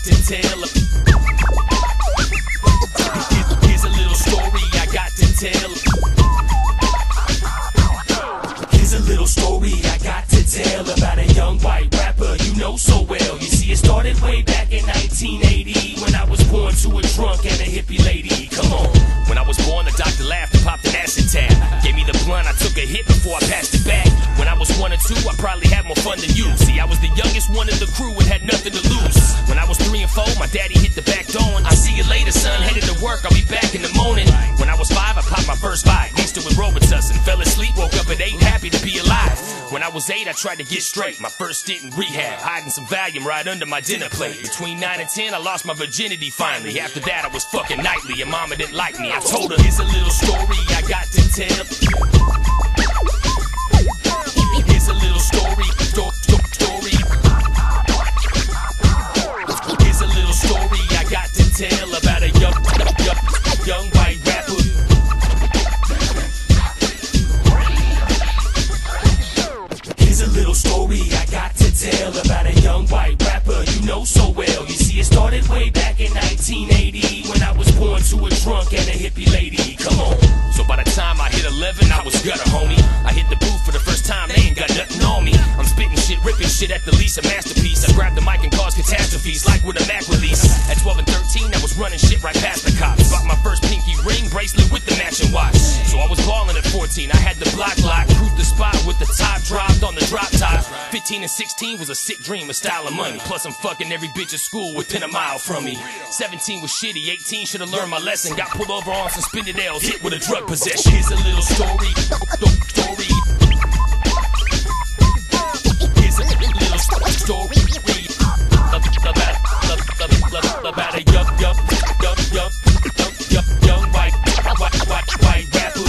to tell. Here's a little story I got to tell. Here's a little story I got to tell about a young white rapper you know so well. You see, it started way back in 1980 when I was born to a drunk and a hippie lady. Come on. When I was born, the doctor laughed and popped an acid tab. Gave me the blunt, I took a hit before I passed it back. When I was 1 or 2, I probably had more fun than you. See, I was the youngest one in the crew and had nothing to lose. When I was 3 and 4, my daddy hit the back door. I see you later, son, headed to work, I'll be back in the morning. When I was 5, I popped my first bite, mixed it with Robitussin. Fell asleep, woke up at 8, happy to be alive. When I was 8, I tried to get straight. My first stint in rehab, hiding some Valium right under my dinner plate. Between 9 and 10, I lost my virginity finally. After that, I was fucking nightly, and mama didn't like me. I told her, here's a little story I got to tell. Here's a little story, story. Here's a little story I got to tell about a young white rapper. Here's a little story I got to tell about a young white rapper you know so well. You see, it started way back in 1980 when I was born to a drunk and a hippie lady. Come on. So by the time I hit 11, I was gutter, homie. I hit the booth for the first time, they ain't got nothing on me. I'm spitting shit, ripping shit at the least, a masterpiece. I grabbed the mic and caused catastrophes, like with a Mac release. At 12 and 13, I was running shit right past the cops. Bought my first pinky ring bracelet with the matching watch. So I was balling at 14, I had the block lock, cruised the spot with the top dropped on the drop top. 15 and 16 was a sick dream, a style of money. Plus I'm fucking every bitch at school within a mile from me. 17 was shitty, 18 should've learned my lesson. Got pulled over on suspended L's, hit with a drug possession. Here's a little story, story. Here's a little story about a young white rapper.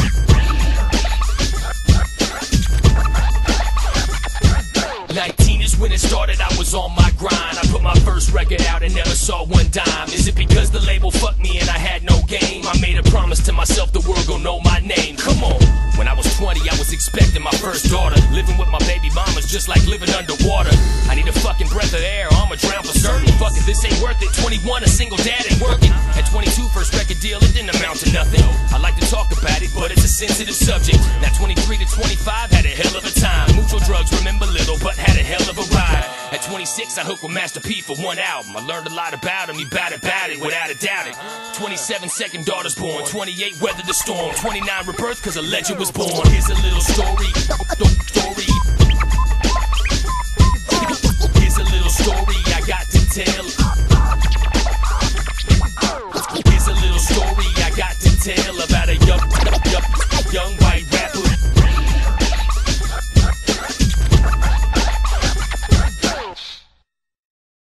19 is when it started, I was on my grind. I put my first record out and never saw one dime. Is it because the label fucked me and I had no game? I made a promise to myself, the world gon' know my name. Come on. When I was 20, I was expecting my first daughter. Living with my baby mama's just like living underwater. I need a fucking breath of air, or I'ma drown for certain. Fuck it, this ain't worth it. 21, a single dad ain't working. At 22, first record deal, it didn't amount to nothing. I like to talk about it, but it's a sensitive subject. Now 23 to 25, had a hell of a time. Mutual drugs, remember little, but had a hell of a ride. At 26, I hooked with Master P for one album. I learned a lot about him, he about it, without a doubt it. 27, second daughter's born. 28, weathered the storm. 29, rebirth, cause a legend was born. Here's a little story,